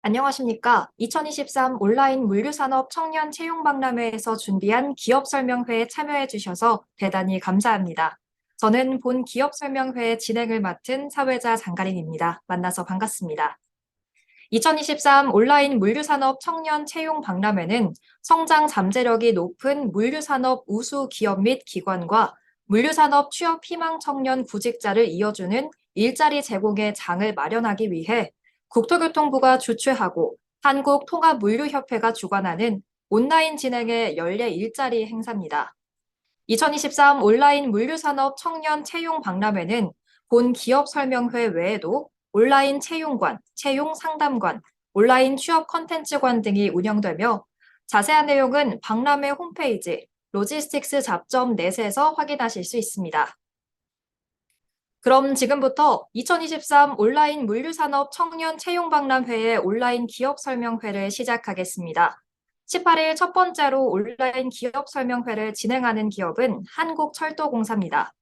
안녕하십니까. 2023 온라인 물류산업 청년 채용박람회에서 준비한 기업 설명회에 참여해 주셔서 대단히 감사합니다. 저는 본 기업 설명회 진행을 맡은 사회자 장가린입니다. 만나서 반갑습니다. 2023 온라인 물류산업 청년 채용박람회는 성장 잠재력이 높은 물류산업 우수 기업 및 기관과 물류산업 취업 희망 청년 구직자를 이어주는 일자리 제공의 장을 마련하기 위해 국토교통부가 주최하고 한국통합물류협회가 주관하는 온라인 진행의 연례 일자리 행사입니다. 2023 온라인 물류산업 청년 채용 박람회는 본 기업 설명회 외에도 온라인 채용관, 채용 상담관, 온라인 취업 컨텐츠관 등이 운영되며 자세한 내용은 박람회 홈페이지 로지스틱스 잡점 넷에서 확인하실 수 있습니다. 그럼 지금부터 2023 온라인 물류산업 청년 채용박람회의 온라인 기업 설명회를 시작하겠습니다. 18일 첫 번째로 온라인 기업 설명회를 진행하는 기업은 한국철도공사입니다.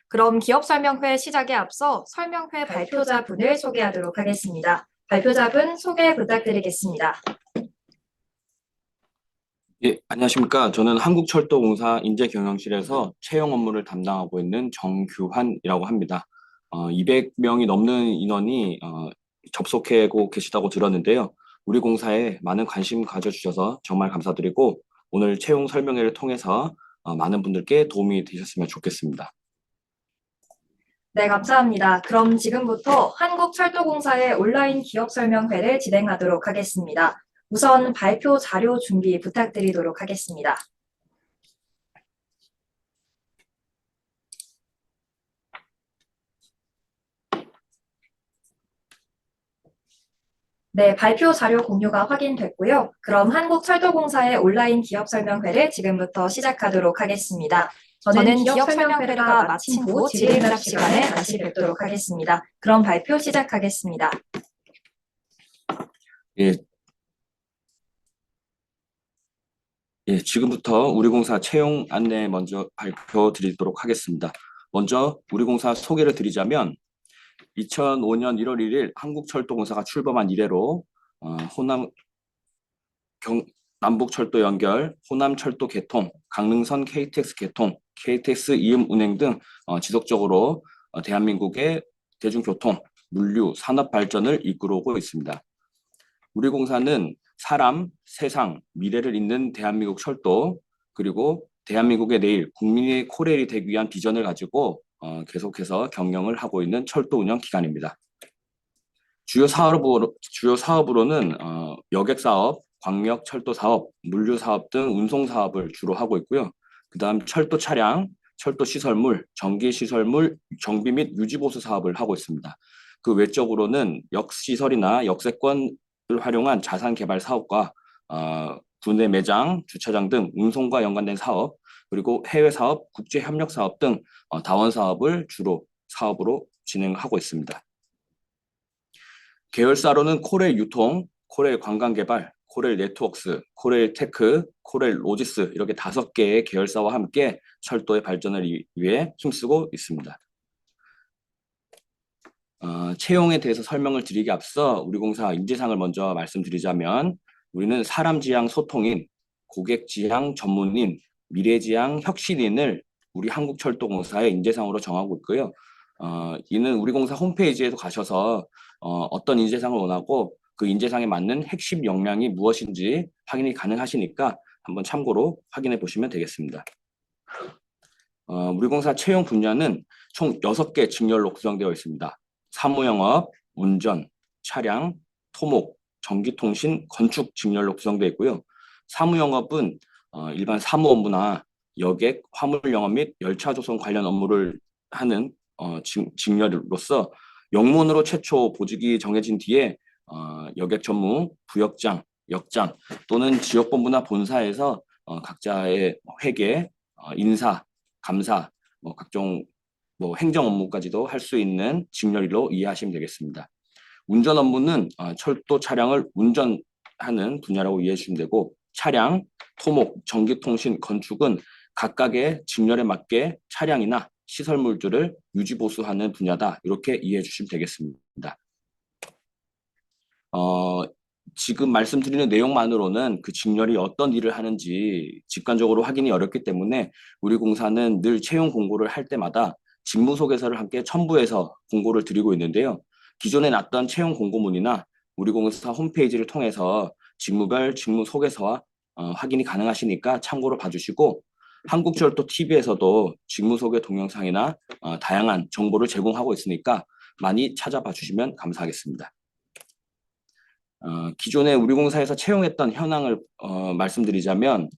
그럼 기업 설명회 시작에 앞서 설명회 발표자분을 소개하도록 하겠습니다. 발표자분 소개 부탁드리겠습니다. 예, 안녕하십니까. 저는 한국철도공사 인재경영실에서 채용 업무를 담당하고 있는 정규환이라고 합니다. 200명이 넘는 인원이 접속하고 계시다고 들었는데요. 우리 공사에 많은 관심 가져주셔서 정말 감사드리고 오늘 채용 설명회를 통해서 많은 분들께 도움이 되셨으면 좋겠습니다. 네, 감사합니다. 그럼 지금부터 한국철도공사의 온라인 기업 설명회를 진행하도록 하겠습니다. 우선 발표 자료 준비 부탁드리도록 하겠습니다. 네, 발표 자료 공유가 확인됐고요. 그럼 한국철도공사의 온라인 기업 설명회를 지금부터 시작하도록 하겠습니다. 저는 기업 설명회가 마친 후 질의응답 시간에 다시 뵙도록 하겠습니다. 그럼 발표 시작하겠습니다. 예, 지금부터 우리 공사 채용 안내 먼저 발표드리도록 하겠습니다. 먼저 우리 공사 소개를 드리자면 2005년 1월 1일 한국철도공사가 출범한 이래로 남북철도 연결, 호남철도 개통, 강릉선 KTX 개통, KTX 이음 운행 등 지속적으로 대한민국의 대중교통, 물류, 산업 발전을 이끌어오고 있습니다. 우리 공사는 사람, 세상, 미래를 잇는 대한민국 철도, 그리고 대한민국의 내일, 국민의 코레일이 되기 위한 비전을 가지고 계속해서 경영을 하고 있는 철도 운영 기관입니다. 주요 사업으로는 여객 사업, 광역 철도 사업, 물류 사업 등 운송 사업을 주로 하고 있고요. 그다음 철도 차량, 철도 시설물, 전기 시설물 정비 및 유지 보수 사업을 하고 있습니다. 그 외적으로는 역시설이나 역세권을 활용한 자산 개발 사업과 국내 매장, 주차장 등 운송과 연관된 사업, 그리고 해외 사업, 국제 협력 사업 등 다원 사업을 주로 사업으로 진행하고 있습니다. 계열사로는 코레일 유통, 코레일 관광개발, 코레일 네트워크스, 코레일 테크, 코레일 로지스 이렇게 5개의 계열사와 함께 철도의 발전을 위해 힘쓰고 있습니다. 채용에 대해서 설명을 드리기 앞서 우리 공사 인재상을 먼저 말씀드리자면 우리는 사람 지향 소통인, 고객 지향 전문인, 미래 지향 혁신인을 우리 한국철도공사의 인재상으로 정하고 있고요. 이는 우리 공사 홈페이지에도 가셔서 어떤 인재상을 원하고 그 인재상에 맞는 핵심 역량이 무엇인지 확인이 가능하시니까 한번 참고로 확인해 보시면 되겠습니다. 우리 공사 채용 분야는 총 6개 직렬로 구성되어 있습니다. 사무영업, 운전, 차량, 토목, 전기통신, 건축 직렬로 구성되어 있고요. 사무영업은 일반 사무 업무나 여객, 화물 영업 및 열차 조성 관련 업무를 하는 직렬로서 영문으로 최초 보직이 정해진 뒤에 여객 전무, 부역장, 역장 또는 지역본부나 본사에서 각자의 회계, 인사, 감사, 각종 행정 업무까지도 할 수 있는 직렬로 이해하시면 되겠습니다. 운전 업무는 철도 차량을 운전하는 분야라고 이해해 주시면 되고 차량, 토목, 전기통신, 건축은 각각의 직렬에 맞게 차량이나 시설물들을 유지 보수하는 분야다. 이렇게 이해해 주시면 되겠습니다. 지금 말씀드리는 내용만으로는 그 직렬이 어떤 일을 하는지 직관적으로 확인이 어렵기 때문에 우리 공사는 늘 채용 공고를 할 때마다 직무 소개서를 함께 첨부해서 공고를 드리고 있는데요. 기존에 났던 채용 공고문이나 우리 공사 홈페이지를 통해서 직무별 직무 소개서와 확인이 가능하시니까 참고로 봐주시고 한국철도 TV에서도 직무 소개 동영상이나 다양한 정보를 제공하고 있으니까 많이 찾아봐 주시면 감사하겠습니다. 기존에 우리 공사에서 채용했던 현황을 말씀드리자면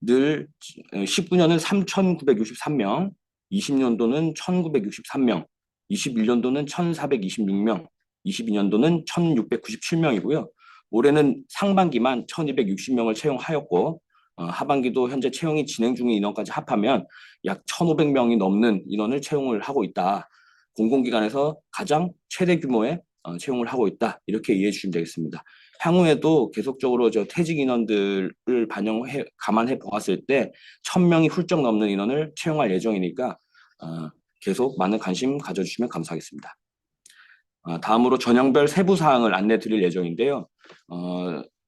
늘 19년은 3,963명, 20년도는 1,963명, 21년도는 1,426명, 22년도는 1,697명이고요. 올해는 상반기만 1,260명을 채용하였고 하반기도 현재 채용이 진행 중인 인원까지 합하면 약 1,500명이 넘는 인원을 채용을 하고 있다. 공공기관에서 가장 최대 규모의 채용을 하고 있다. 이렇게 이해해 주시면 되겠습니다. 향후에도 계속적으로 퇴직 인원들을 감안해 보았을 때 1,000명이 훌쩍 넘는 인원을 채용할 예정이니까 계속 많은 관심 가져주시면 감사하겠습니다. 다음으로 전형별 세부 사항을 안내 드릴 예정인데요.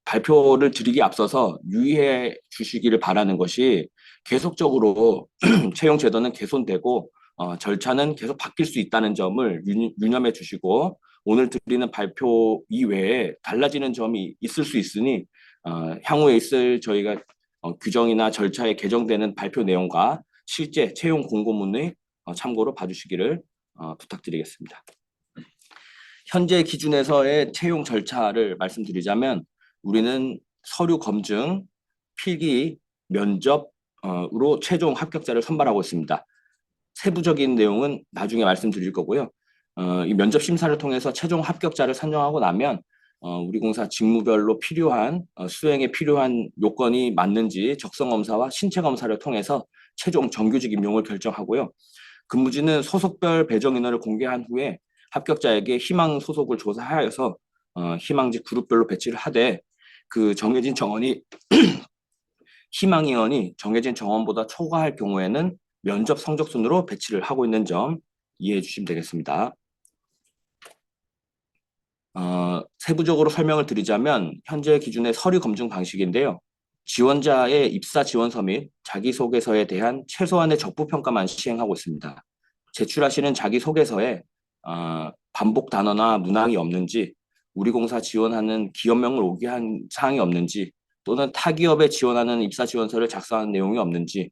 발표를 드리기 앞서서 유의해 주시기를 바라는 것이 계속적으로 채용 제도는 개선되고 절차는 계속 바뀔 수 있다는 점을 유념해 주시고 오늘 드리는 발표 이외에 달라지는 점이 있을 수 있으니 향후에 있을 저희가 규정이나 절차에 개정되는 발표 내용과 실제 채용 공고문의 참고로 봐주시기를 부탁드리겠습니다. 현재 기준에서의 채용 절차를 말씀드리자면 우리는 서류 검증, 필기, 면접으로 최종 합격자를 선발하고 있습니다. 세부적인 내용은 나중에 말씀드릴 거고요. 이 면접 심사를 통해서 최종 합격자를 선정하고 나면 우리 공사 직무별로 필요한 수행에 필요한 요건이 맞는지 적성 검사와 신체 검사를 통해서 최종 정규직 임용을 결정하고요. 근무지는 소속별 배정 인원을 공개한 후에 합격자에게 희망 소속을 조사하여서 희망직 그룹별로 배치를 하되 그 정해진 정원이 희망 인원이 정해진 정원보다 초과할 경우에는 면접 성적 순으로 배치를 하고 있는 점 이해해 주시면 되겠습니다. 세부적으로 설명을 드리자면 현재 기준의 서류 검증 방식인데요. 지원자의 입사 지원서 및 자기소개서에 대한 최소한의 적부평가만 시행하고 있습니다. 제출하시는 자기소개서에 반복 단어나 문항이 없는지, 우리 공사 지원하는 기업명을 오기한 사항이 없는지, 또는 타 기업에 지원하는 입사 지원서를 작성한 내용이 없는지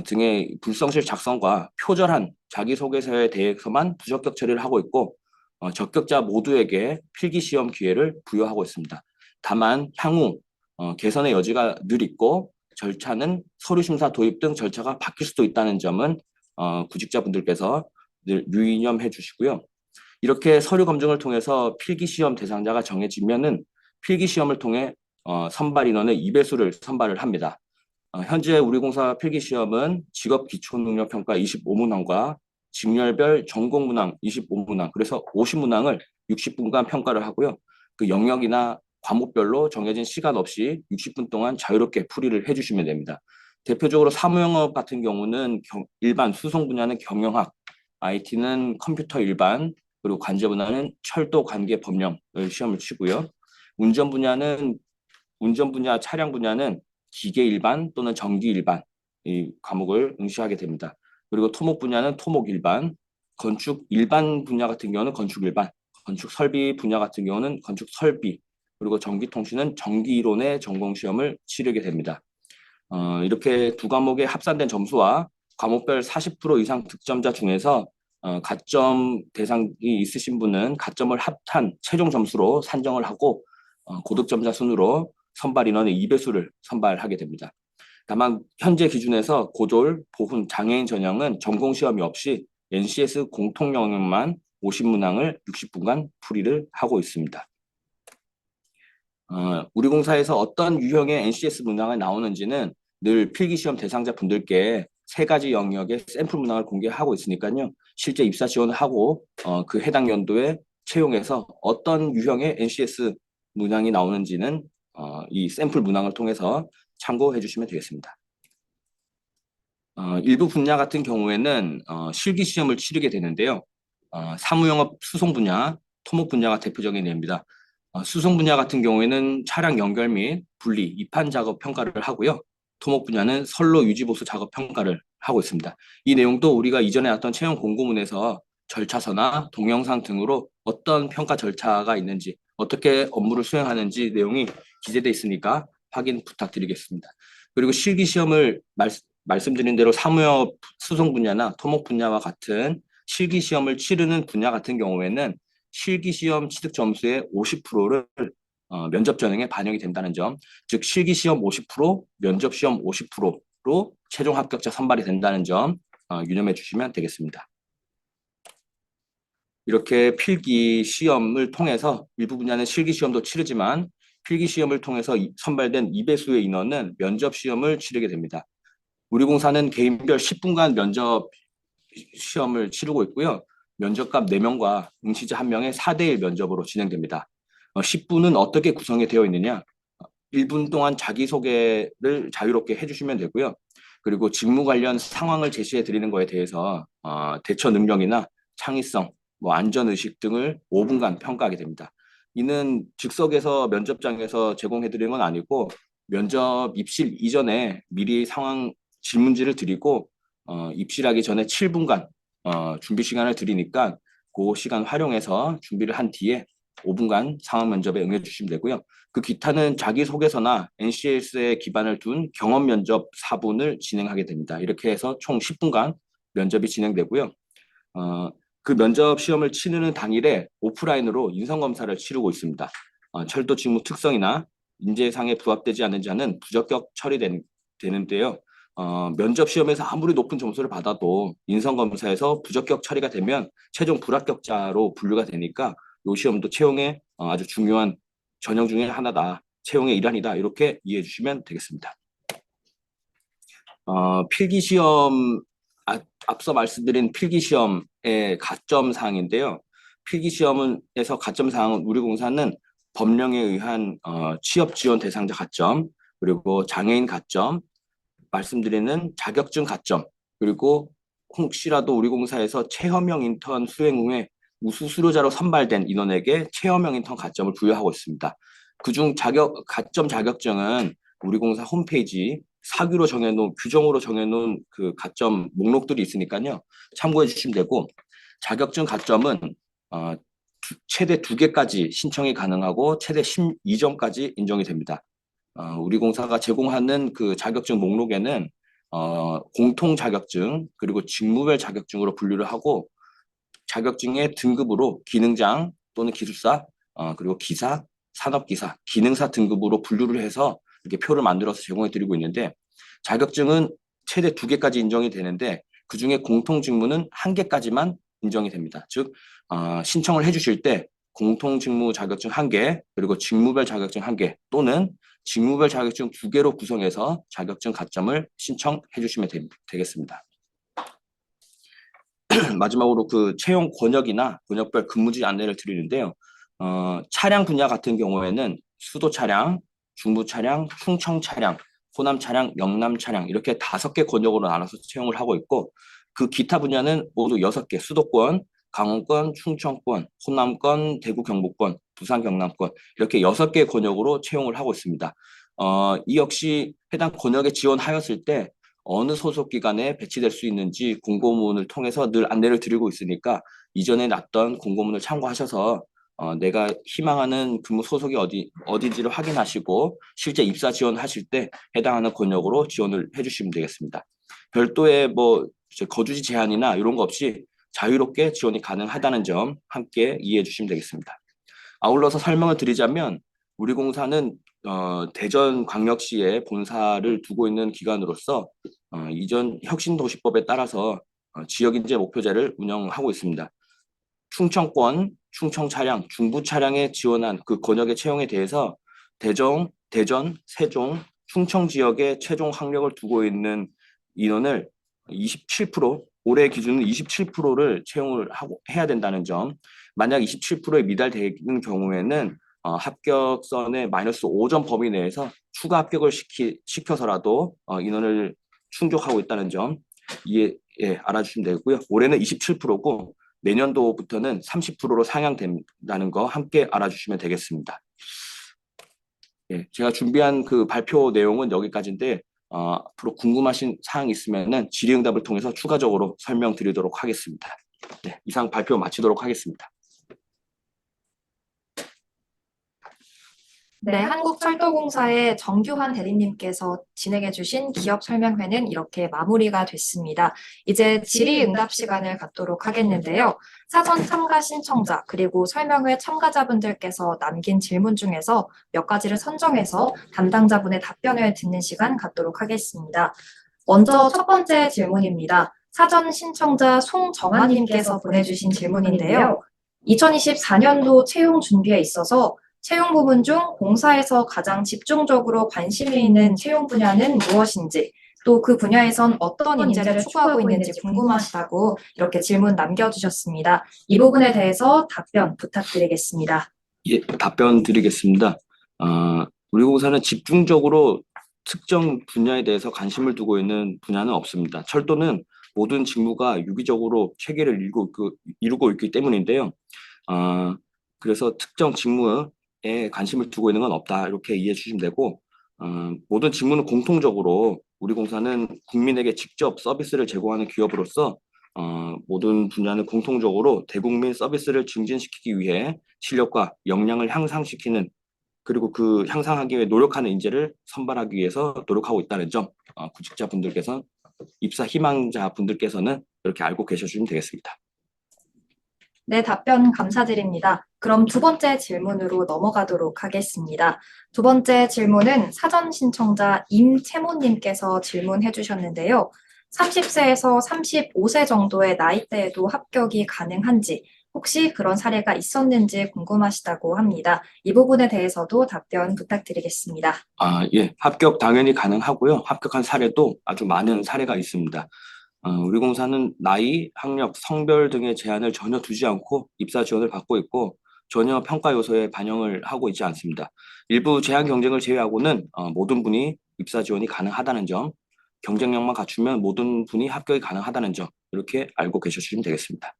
등의 불성실 작성과 표절한 자기소개서에 대해서만 부적격 처리를 하고 있고 적격자 모두에게 필기시험 기회를 부여하고 있습니다. 다만 향후 개선의 여지가 늘 있고 절차는 서류심사 도입 등 절차가 바뀔 수도 있다는 점은 구직자분들께서 늘 유념해 주시고요. 이렇게 서류 검증을 통해서 필기시험 대상자가 정해지면은 필기시험을 통해 선발 인원의 2배수를 선발을 합니다. 현재 우리 공사 필기시험은 직업기초능력평가 25문항과 직렬별 전공문항 25문항, 그래서 50문항을 60분간 평가를 하고요. 그 영역이나 과목별로 정해진 시간 없이 60분 동안 자유롭게 풀이를 해주시면 됩니다. 대표적으로 사무영업 같은 경우는 일반 수송 분야는 경영학, IT는 컴퓨터 일반, 그리고 관제 분야는 철도 관계 법령을 시험을 치고요. 운전 분야, 차량 분야는 기계 일반 또는 전기 일반 이 과목을 응시하게 됩니다. 그리고 토목 분야는 토목 일반, 건축 일반 분야 같은 경우는 건축 일반, 건축 설비 분야 같은 경우는 건축 설비, 그리고 전기통신은 전기 이론의 전공 시험을 치르게 됩니다. 이렇게 두 과목의 합산된 점수와 과목별 40% 이상 득점자 중에서 가점 대상이 있으신 분은 가점을 합한 최종 점수로 산정을 하고 고득점자 순으로 선발 인원의 2배수를 선발하게 됩니다. 다만 현재 기준에서 고졸, 보훈, 장애인 전형은 전공 시험이 없이 NCS 공통 영역만 50문항을 60분간 풀이를 하고 있습니다. 우리 공사에서 어떤 유형의 NCS 문항이 나오는지는 늘 필기시험 대상자 분들께 3가지 영역의 샘플 문항을 공개하고 있으니까요. 실제 입사 지원을 하고 그 해당 연도에 채용해서 어떤 유형의 NCS 문항이 나오는지는 이 샘플 문항을 통해서 참고해 주시면 되겠습니다. 일부 분야 같은 경우에는 실기 시험을 치르게 되는데요. 사무영업 수송 분야, 토목 분야가 대표적인 예입니다. 수송 분야 같은 경우에는 차량 연결 및 분리, 이판 작업 평가를 하고요. 토목 분야는 선로 유지 보수 작업 평가를 하고 있습니다. 이 내용도 우리가 이전에 했던 채용 공고문에서 절차서나 동영상 등으로 어떤 평가 절차가 있는지, 어떻게 업무를 수행하는지 내용이 기재되어 있으니까 확인 부탁드리겠습니다. 그리고 실기 시험을 말씀드린 대로 사무업 수송 분야나 토목 분야와 같은 실기 시험을 치르는 분야 같은 경우에는 실기 시험 취득 점수의 50%를 면접 전형에 반영이 된다는 점, 즉 실기 시험 50%, 면접 시험 50%로 최종 합격자 선발이 된다는 점 유념해 주시면 되겠습니다. 이렇게 필기 시험을 통해서 일부 분야는 실기 시험도 치르지만 필기 시험을 통해서 선발된 2배수의 인원은 면접 시험을 치르게 됩니다. 우리 공사는 개인별 10분간 면접 시험을 치르고 있고요. 면접관 4명과 응시자 1명의 4대1 면접으로 진행됩니다. 10분은 어떻게 구성이 되어 있느냐? 1분 동안 자기소개를 자유롭게 해주시면 되고요. 그리고 직무 관련 상황을 제시해 드리는 거에 대해서 대처 능력이나 창의성, 안전의식 등을 5분간 평가하게 됩니다. 이는 즉석에서 면접장에서 제공해 드리는 건 아니고 면접 입실 이전에 미리 상황 질문지를 드리고 입실하기 전에 7분간 준비 시간을 드리니까 그 시간 활용해서 준비를 한 뒤에 5분간 상황 면접에 응해 주시면 되고요. 그 기타는 자기소개서나 NCS에 기반을 둔 경험 면접 4분을 진행하게 됩니다. 이렇게 해서 총 10분간 면접이 진행되고요. 그 면접 시험을 치르는 당일에 오프라인으로 인성검사를 치르고 있습니다. 철도 직무 특성이나 인재상에 부합되지 않는 자는 부적격 처리되는데요. 면접 시험에서 아무리 높은 점수를 받아도 인성검사에서 부적격 처리가 되면 최종 불합격자로 분류가 되니까 이 시험도 채용의 아주 중요한 전형 중에 하나다. 채용의 일환이다. 이렇게 이해해 주시면 되겠습니다. 필기 시험, 앞서 말씀드린 필기 시험의 가점 사항인데요. 필기 시험에서 가점 사항은 우리 공사는 법령에 의한 취업 지원 대상자 가점, 그리고 장애인 가점, 말씀드리는 자격증 가점, 그리고 혹시라도 우리 공사에서 체험형 인턴 수행 후에 우수 수료자로 선발된 인원에게 체험형 인턴 가점을 부여하고 있습니다. 그중 가점 자격증은 우리 공사 홈페이지 사규로 정해놓은, 규정으로 정해놓은 그 가점 목록들이 있으니까요. 참고해 주시면 되고, 자격증 가점은 최대 2개까지 신청이 가능하고 최대 12점까지 인정이 됩니다. 우리 공사가 제공하는 그 자격증 목록에는 공통 자격증 그리고 직무별 자격증으로 분류를 하고 자격증의 등급으로 기능장 또는 기술사 그리고 기사, 산업기사, 기능사 등급으로 분류를 해서 이렇게 표를 만들어서 제공해 드리고 있는데 자격증은 최대 2개까지 인정이 되는데 그중에 공통 직무는 1개까지만 인정이 됩니다. 즉 신청을 해주실 때 공통직무 자격증 1개, 그리고 직무별 자격증 1개 또는 직무별 자격증 2개로 구성해서 자격증 가점을 신청해 주시면 되겠습니다. 마지막으로 그 채용 권역이나 권역별 근무지 안내를 드리는데요. 차량 분야 같은 경우에는 수도 차량, 중부 차량, 충청 차량, 호남 차량, 영남 차량 이렇게 5개 권역으로 나눠서 채용을 하고 있고 그 기타 분야는 모두 6개, 수도권, 강원권, 충청권, 호남권, 대구 경북권, 부산 경남권 이렇게 6개 권역으로 채용을 하고 있습니다. 이 역시 해당 권역에 지원하였을 때 어느 소속기관에 배치될 수 있는지 공고문을 통해서 늘 안내를 드리고 있으니까 이전에 났던 공고문을 참고하셔서 내가 희망하는 근무 소속이 어디인지를 확인하시고 실제 입사 지원하실 때 해당하는 권역으로 지원을 해주시면 되겠습니다. 별도의 거주지 제한이나 이런 거 없이 자유롭게 지원이 가능하다는 점 함께 이해해 주시면 되겠습니다. 아울러서 설명을 드리자면 우리 공사는 대전광역시에 본사를 두고 있는 기관으로서 이전 혁신도시법에 따라서 지역인재 목표제를 운영하고 있습니다. 충청권, 충청 차량, 중부 차량에 지원한 그 권역의 채용에 대해서 대전, 세종, 충청 지역에 최종 학력을 두고 있는 인원을 27%, 올해 기준은 27%를 채용을 해야 된다는 점. 만약 27%에 미달되는 경우에는 합격선의 마이너스 5점 범위 내에서 추가 합격을 시켜서라도 인원을 충족하고 있다는 점 알아주시면 되고요. 올해는 27%고 내년도부터는 30%로 상향된다는 거 함께 알아주시면 되겠습니다. 예, 제가 준비한 그 발표 내용은 여기까지인데 앞으로 궁금하신 사항 있으면은 질의응답을 통해서 추가적으로 설명드리도록 하겠습니다. 네, 이상 발표 마치도록 하겠습니다. 네, 한국철도공사의 정규환 대리님께서 진행해주신 기업 설명회는 이렇게 마무리가 됐습니다. 이제 질의응답 시간을 갖도록 하겠는데요. 사전 참가 신청자 그리고 설명회 참가자분들께서 남긴 질문 중에서 몇 가지를 선정해서 담당자분의 답변을 듣는 시간 갖도록 하겠습니다. 먼저 첫 번째 질문입니다. 사전 신청자 송정환님께서 보내주신 질문인데요. 2024년도 채용 준비에 있어서 채용 부분 중 공사에서 가장 집중적으로 관심이 있는 채용 분야는 무엇인지, 또 그 분야에선 어떤 인재를 추구하고 있는지 궁금하시다고 이렇게 질문 남겨주셨습니다. 이 부분에 대해서 답변 부탁드리겠습니다. 예, 답변 드리겠습니다. 우리 공사는 집중적으로 특정 분야에 대해서 관심을 두고 있는 분야는 없습니다. 철도는 모든 직무가 유기적으로 체계를 이루고 있기 때문인데요. 그래서 특정 직무에 관심을 두고 있는 건 없다. 이렇게 이해해 주시면 되고, 모든 직무는 공통적으로 우리 공사는 국민에게 직접 서비스를 제공하는 기업으로서 모든 분야는 공통적으로 대국민 서비스를 증진시키기 위해 실력과 역량을 향상시키는 그리고 그 향상하기 위해 노력하는 인재를 선발하기 위해서 노력하고 있다는 점 구직자분들께서 입사 희망자분들께서는 이렇게 알고 계셔주시면 되겠습니다. 네, 답변 감사드립니다. 그럼 두 번째 질문으로 넘어가도록 하겠습니다. 두 번째 질문은 사전 신청자 임채모님께서 질문해 주셨는데요. 30세에서 35세 정도의 나이대에도 합격이 가능한지, 혹시 그런 사례가 있었는지 궁금하시다고 합니다. 이 부분에 대해서도 답변 부탁드리겠습니다. 예, 합격 당연히 가능하고요. 합격한 사례도 아주 많은 사례가 있습니다. 우리 공사는 나이, 학력, 성별 등의 제한을 전혀 두지 않고 입사 지원을 받고 있고 전혀 평가 요소에 반영을 하고 있지 않습니다. 일부 제한 경쟁을 제외하고는 모든 분이 입사 지원이 가능하다는 점, 경쟁력만 갖추면 모든 분이 합격이 가능하다는 점 이렇게 알고 계셔주시면 되겠습니다.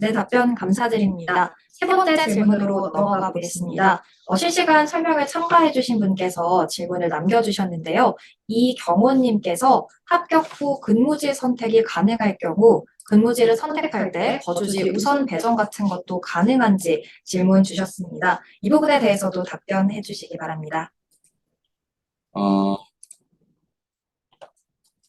네, 답변 감사드립니다. 세 번째 질문으로 넘어가 보겠습니다. 실시간 설명에 참가해주신 분께서 질문을 남겨주셨는데요. 이경호님께서 합격 후 근무지 선택이 가능할 경우 근무지를 선택할 때 거주지 우선 배정 같은 것도 가능한지 질문 주셨습니다. 이 부분에 대해서도 답변해 주시기 바랍니다.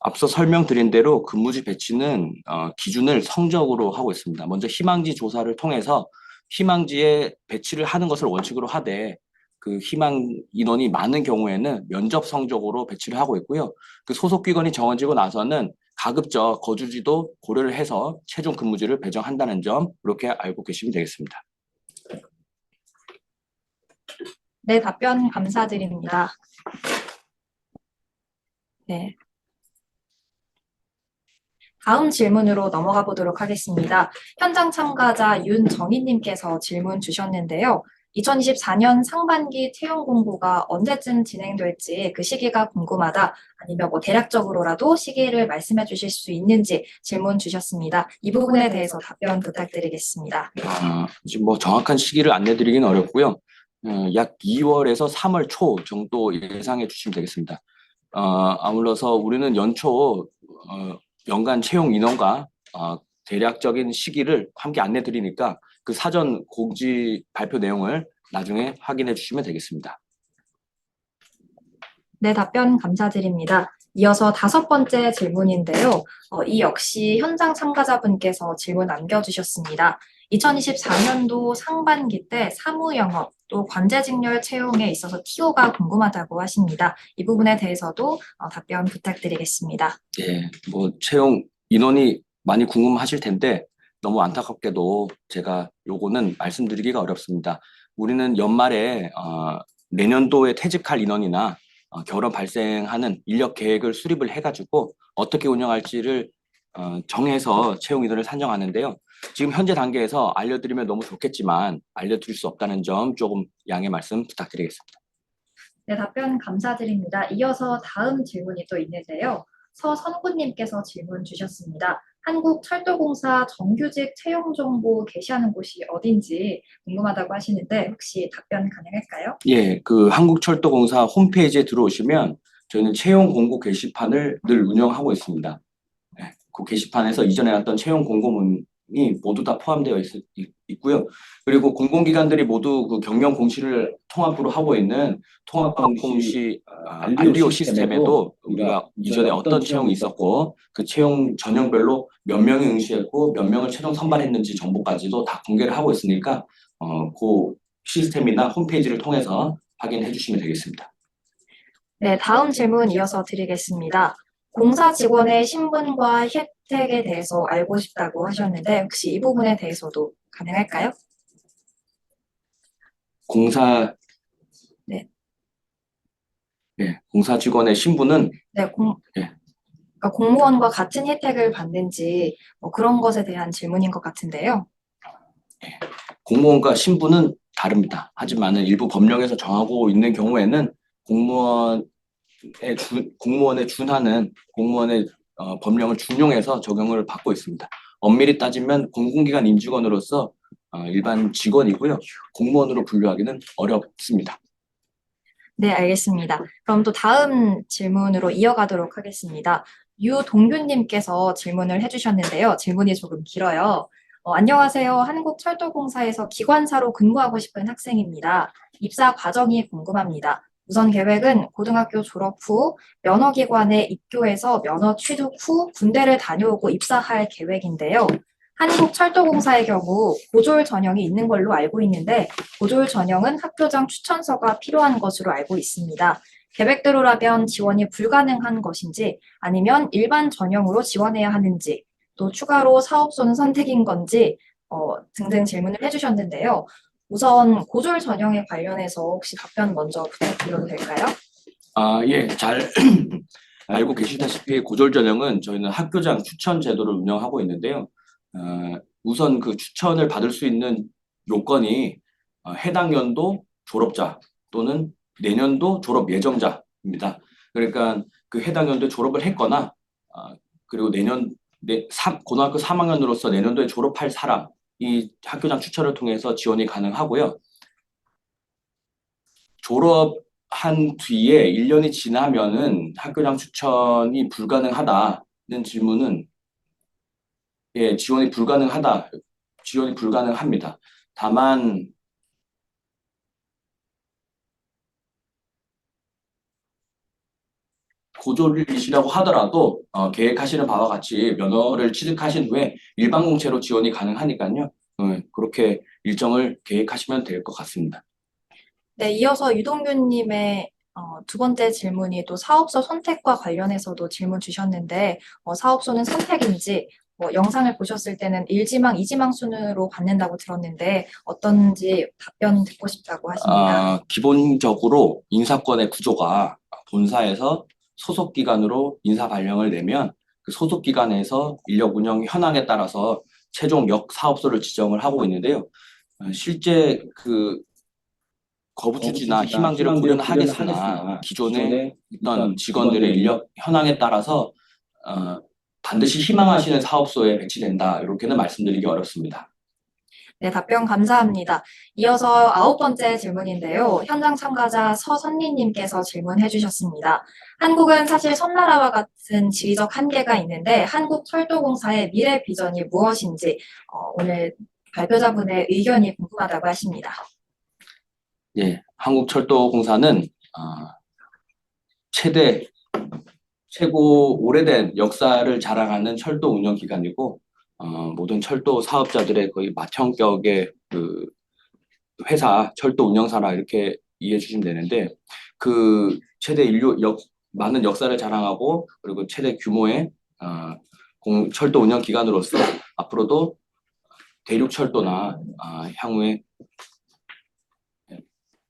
앞서 설명드린 대로 근무지 배치는 기준을 성적으로 하고 있습니다. 먼저 희망지 조사를 통해서 희망지에 배치를 하는 것을 원칙으로 하되 그 희망 인원이 많은 경우에는 면접 성적으로 배치를 하고 있고요. 그 소속 기관이 정해지고 나서는 가급적 거주지도 고려를 해서 최종 근무지를 배정한다는 점 이렇게 알고 계시면 되겠습니다. 네, 답변 감사드립니다. 네. 다음 질문으로 넘어가 보도록 하겠습니다. 현장 참가자 윤정희님께서 질문 주셨는데요. 2024년 상반기 채용 공고가 언제쯤 진행될지 그 시기가 궁금하다. 아니면 대략적으로라도 시기를 말씀해 주실 수 있는지 질문 주셨습니다. 이 부분에 대해서 답변 부탁드리겠습니다. 지금 정확한 시기를 안내드리기는 어렵고요. 약 2월에서 3월 초 정도 예상해 주시면 되겠습니다. 아울러서 우리는 연초 연간 채용 인원과 대략적인 시기를 함께 안내 드리니까 그 사전 공지 발표 내용을 나중에 확인해 주시면 되겠습니다. 네, 답변 감사드립니다. 이어서 다섯 번째 질문인데요. 이 역시 현장 참가자분께서 질문 남겨주셨습니다. 2024년도 상반기 때 사무 영업 또 관제직렬 채용에 있어서 TO가 궁금하다고 하십니다. 이 부분에 대해서도 답변 부탁드리겠습니다. 예, 채용 인원이 많이 궁금하실 텐데 너무 안타깝게도 제가 요거는 말씀드리기가 어렵습니다. 우리는 연말에 내년도에 퇴직할 인원이나 결혼 발생하는 인력 계획을 수립을 해가지고 어떻게 운영할지를 정해서 채용 인원을 산정하는데요. 지금 현재 단계에서 알려드리면 너무 좋겠지만 알려드릴 수 없다는 점 조금 양해 말씀 부탁드리겠습니다. 네, 답변 감사드립니다. 이어서 다음 질문이 또 있는데요. 서선구님께서 질문 주셨습니다. 한국철도공사 정규직 채용 정보 게시하는 곳이 어딘지 궁금하다고 하시는데 혹시 답변 가능할까요? 예, 그 한국철도공사 홈페이지에 들어오시면 저희는 채용 공고 게시판을 늘 운영하고 있습니다. 예, 그 게시판에서 이전에 났던 채용 공고문이 모두 다 포함되어 있고요. 그리고 공공기관들이 모두 그 경영 공시를 통합으로 하고 있는 통합공시 알리오 시스템에도 우리가 이전에 어떤 채용이 있었고 그 채용 전형별로 몇 명이 응시했고 몇 명을 최종 선발했는지 정보까지도 다 공개를 하고 있으니까 그 시스템이나 홈페이지를 통해서 확인해 주시면 되겠습니다. 네, 다음 질문 이어서 드리겠습니다. 공사 직원의 신분과 혜택에 대해서 알고 싶다고 하셨는데 혹시 이 부분에 대해서도 가능할까요? 공사 네. 예, 공사 직원의 신분은 네, 예, 그러니까 공무원과 같은 혜택을 받는지 뭐 그런 것에 대한 질문인 것 같은데요. 공무원과 신분은 다릅니다. 하지만은 일부 법령에서 정하고 있는 경우에는 공무원에 준하는 공무원의 법령을 준용해서 적용을 받고 있습니다. 엄밀히 따지면 공공기관 임직원으로서 일반 직원이고요. 공무원으로 분류하기는 어렵습니다. 네, 알겠습니다. 그럼 또 다음 질문으로 이어가도록 하겠습니다. 유동균님께서 질문을 해주셨는데요. 질문이 조금 길어요. 안녕하세요. 한국철도공사에서 기관사로 근무하고 싶은 학생입니다. 입사 과정이 궁금합니다. 우선 계획은 고등학교 졸업 후 면허기관에 입교해서 면허 취득 후 군대를 다녀오고 입사할 계획인데요. 한국철도공사의 경우 고졸 전형이 있는 걸로 알고 있는데 고졸 전형은 학교장 추천서가 필요한 것으로 알고 있습니다. 계획대로라면 지원이 불가능한 것인지 아니면 일반 전형으로 지원해야 하는지 또 추가로 사업소는 선택인 건지 등등 질문을 해주셨는데요. 우선 고졸 전형에 관련해서 혹시 답변 먼저 부탁드려도 될까요? 예, 잘 알고 계시다시피 고졸 전형은 저희는 학교장 추천 제도를 운영하고 있는데요. 우선 그 추천을 받을 수 있는 요건이 해당 연도 졸업자 또는 내년도 졸업 예정자입니다. 그러니까 그 해당 연도에 졸업을 했거나 그리고 고등학교 3학년으로서 내년도에 졸업할 사람이 학교장 추천을 통해서 지원이 가능하고요. 졸업한 뒤에 1년이 지나면은 학교장 추천이 불가능하다는 질문은 예, 지원이 불가능합니다. 다만 고졸이시라고 하더라도 계획하시는 바와 같이 면허를 취득하신 후에 일반 공채로 지원이 가능하니까요. 그렇게 일정을 계획하시면 될 것 같습니다. 네, 이어서 유동균님의 두 번째 질문이 또 사업소 선택과 관련해서도 질문 주셨는데, 사업소는 선택인지, 영상을 보셨을 때는 1지망, 2지망 순으로 받는다고 들었는데, 어떤지 답변 듣고 싶다고 하십니다. 기본적으로 인사권의 구조가 본사에서 소속 기관으로 인사 발령을 내면 그 소속 기관에서 인력 운영 현황에 따라서 최종 역 사업소를 지정을 하고 있는데요. 실제 그 거부투지나 희망지를 고려는 하겠으나 기존에 있던 직원들의 인력 현황에 따라서 어, 반드시 희망하시는 사업소에 배치된다. 이렇게는 말씀드리기 어렵습니다. 네, 답변 감사합니다. 이어서 아홉 번째 질문인데요. 현장 참가자 서선미님께서 질문해 주셨습니다. 한국은 사실 섬나라와 같은 지리적 한계가 있는데 한국철도공사의 미래 비전이 무엇인지 오늘 발표자분의 의견이 궁금하다고 하십니다. 예, 한국철도공사는 최대 최고 오래된 역사를 자랑하는 철도 운영 기관이고 모든 철도 사업자들의 거의 맏형격의 그 회사, 철도 운영사라 이렇게 이해해 주시면 되는데 그 최대 많은 역사를 자랑하고 그리고 최대 규모의 철도 운영 기관으로서 앞으로도 대륙철도나 향후에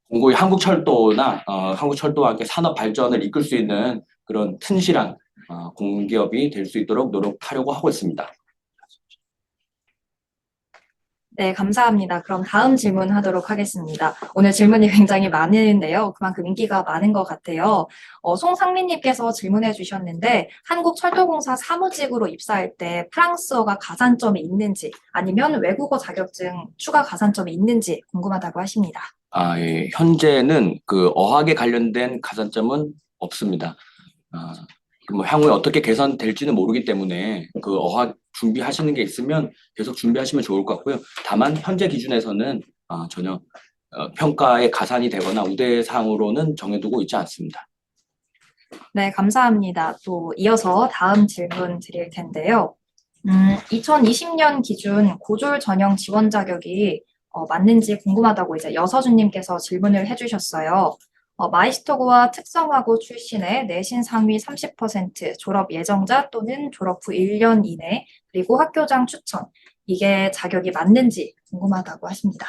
공고히 한국철도나 한국철도와 함께 산업 발전을 이끌 수 있는 그런 튼실한 공기업이 될 수 있도록 노력하려고 하고 있습니다. 네, 감사합니다. 그럼 다음 질문 하도록 하겠습니다. 오늘 질문이 굉장히 많은데요. 그만큼 인기가 많은 것 같아요. 송상민님께서 질문해 주셨는데, 한국철도공사 사무직으로 입사할 때 프랑스어가 가산점이 있는지, 아니면 외국어 자격증 추가 가산점이 있는지 궁금하다고 하십니다. 예. 현재는 그 어학에 관련된 가산점은 없습니다. 뭐 향후에 어떻게 개선될지는 모르기 때문에 그 어학 준비하시는 게 있으면 계속 준비하시면 좋을 것 같고요. 다만 현재 기준에서는 전혀 평가에 가산이 되거나 우대사항으로는 정해두고 있지 않습니다. 네, 감사합니다. 또 이어서 다음 질문 드릴 텐데요. 2020년 기준 고졸 전형 지원 자격이 맞는지 궁금하다고 이제 여서준님께서 질문을 해주셨어요. 마이스터고와 특성화고 출신의 내신 상위 30%, 졸업 예정자 또는 졸업 후 1년 이내, 그리고 학교장 추천. 이게 자격이 맞는지 궁금하다고 하십니다.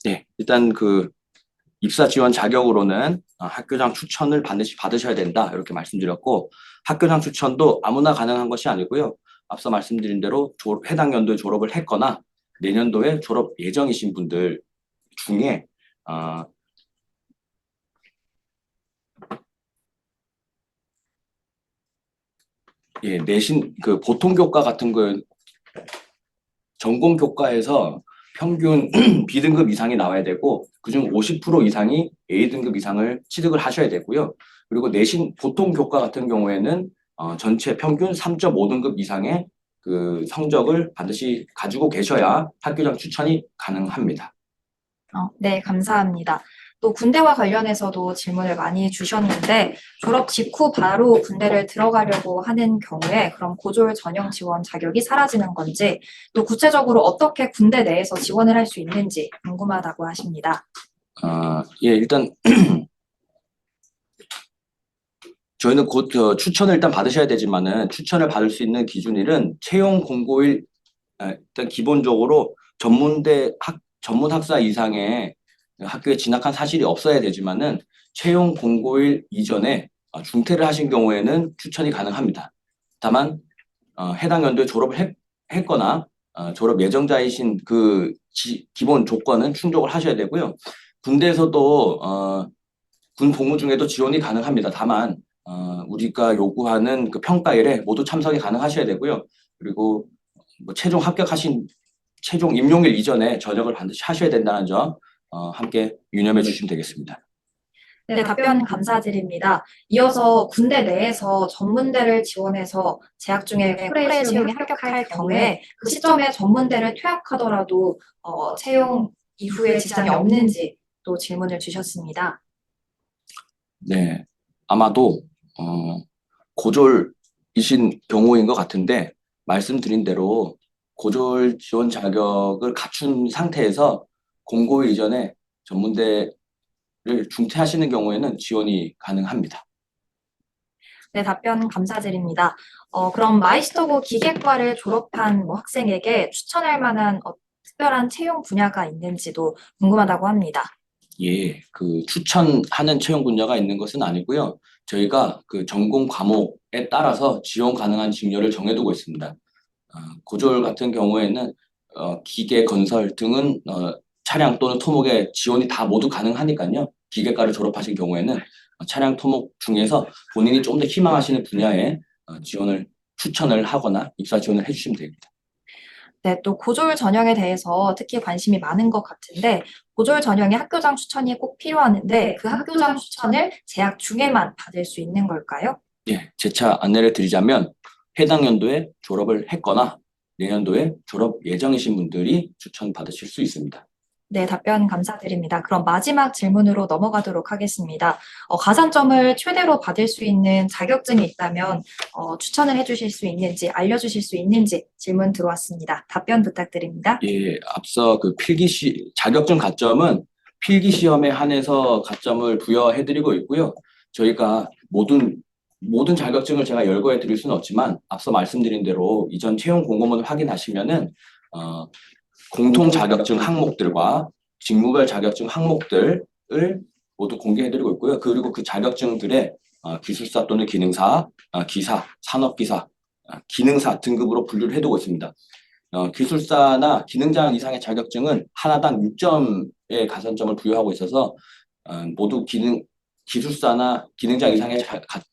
네, 일단 그 입사 지원 자격으로는 학교장 추천을 반드시 받으셔야 된다 이렇게 말씀드렸고 학교장 추천도 아무나 가능한 것이 아니고요. 앞서 말씀드린 대로 해당 연도에 졸업을 했거나 내년도에 졸업 예정이신 분들 중에 내신 그 보통 교과 같은 거 전공 교과에서 평균 B등급 이상이 나와야 되고 그중 50% 이상이 A등급 이상을 취득을 하셔야 되고요. 그리고 내신 보통 교과 같은 경우에는 전체 평균 3.5등급 이상의 그 성적을 반드시 가지고 계셔야 학교장 추천이 가능합니다. 네, 감사합니다. 또 군대와 관련해서도 질문을 많이 주셨는데 졸업 직후 바로 군대를 들어가려고 하는 경우에 그럼 고졸 전형 지원 자격이 사라지는 건지 또 구체적으로 어떻게 군대 내에서 지원을 할 수 있는지 궁금하다고 하십니다. 일단 저희는 곧 추천을 일단 받으셔야 되지만은 추천을 받을 수 있는 기준일은 채용 공고일 일단 기본적으로 전문 학사 이상의 학교에 진학한 사실이 없어야 되지만은 채용 공고일 이전에 중퇴를 하신 경우에는 추천이 가능합니다. 다만 해당 연도에 했거나 졸업 예정자이신 그 기본 조건은 충족을 하셔야 되고요. 군대에서도 군 복무 중에도 지원이 가능합니다. 다만 우리가 요구하는 그 평가일에 모두 참석이 가능하셔야 되고요. 그리고 뭐 최종 임용일 이전에 전역을 반드시 하셔야 된다는 점 함께 유념해 주시면 되겠습니다. 네, 답변 감사드립니다. 이어서 군대 내에서 전문대를 지원해서 재학 중에 코레 채용에 합격할 경우에 그 시점에 전문대를 퇴학하더라도 채용 이후에 지장이 없는지 또 질문을 주셨습니다. 네, 아마도 고졸이신 경우인 것 같은데 말씀드린 대로 고졸 지원 자격을 갖춘 상태에서 공고일 이전에 전문대를 중퇴하시는 경우에는 지원이 가능합니다. 네, 답변 감사드립니다. 그럼 마이스터고 기계과를 졸업한 학생에게 추천할 만한 특별한 채용 분야가 있는지도 궁금하다고 합니다. 예, 그 추천하는 채용 분야가 있는 것은 아니고요. 저희가 그 전공 과목에 따라서 지원 가능한 직렬을 정해두고 있습니다. 고졸 같은 경우에는 기계, 건설 등은 차량 또는 토목에 지원이 다 모두 가능하니까요. 기계과를 졸업하신 경우에는 차량, 토목 중에서 본인이 좀 더 희망하시는 분야에 추천을 하거나 입사 지원을 해주시면 됩니다. 네, 또 고졸 전형에 대해서 특히 관심이 많은 것 같은데 고졸 전형의 학교장 추천이 꼭 필요하는데 그 학교장 추천을 재학 중에만 받을 수 있는 걸까요? 예, 재차 안내를 드리자면 해당 연도에 졸업을 했거나 내년도에 졸업 예정이신 분들이 추천받으실 수 있습니다. 네, 답변 감사드립니다. 그럼 마지막 질문으로 넘어가도록 하겠습니다. 가산점을 최대로 받을 수 있는 자격증이 있다면 추천을 해주실 수 있는지 알려주실 수 있는지 질문 들어왔습니다. 답변 부탁드립니다. 예, 앞서 그 자격증 가점은 필기 시험에 한해서 가점을 부여해드리고 있고요. 저희가 모든 자격증을 제가 열거해 드릴 수는 없지만 앞서 말씀드린 대로 이전 채용 공고문을 확인하시면은 공통 자격증 항목들과 직무별 자격증 항목들을 모두 공개해드리고 있고요. 그리고 그 자격증들의 기술사 또는 기능사, 기사, 산업기사, 기능사 등급으로 분류를 해두고 있습니다. 기술사나 기능장 이상의 자격증은 하나당 6점의 가산점을 부여하고 있어서 모두 기술사나 기능장 이상의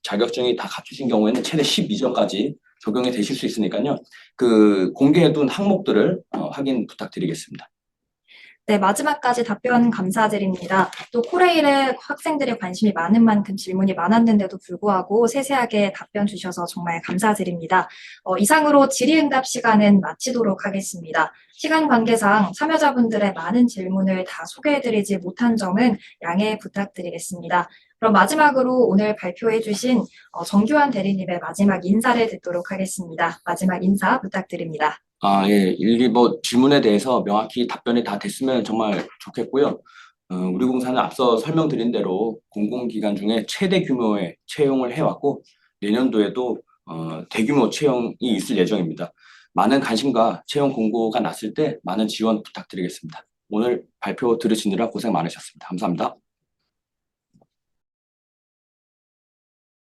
자격증이 다 갖추신 경우에는 최대 12점까지 적용이 되실 수 있으니까요. 그 공개해둔 항목들을 확인 부탁드리겠습니다. 네, 마지막까지 답변 감사드립니다. 또 코레일에 학생들의 관심이 많은 만큼 질문이 많았는데도 불구하고 세세하게 답변 주셔서 정말 감사드립니다. 이상으로 질의응답 시간은 마치도록 하겠습니다. 시간 관계상 참여자분들의 많은 질문을 다 소개해드리지 못한 점은 양해 부탁드리겠습니다. 그럼 마지막으로 오늘 발표해 주신 정규환 대리님의 마지막 인사를 듣도록 하겠습니다. 마지막 인사 부탁드립니다. 예, 질문에 대해서 명확히 답변이 다 됐으면 정말 좋겠고요. 우리 공사는 앞서 설명드린 대로 공공기관 중에 최대 규모의 채용을 해왔고, 내년도에도 대규모 채용이 있을 예정입니다. 많은 관심과 채용 공고가 났을 때 많은 지원 부탁드리겠습니다. 오늘 발표 들으시느라 고생 많으셨습니다. 감사합니다.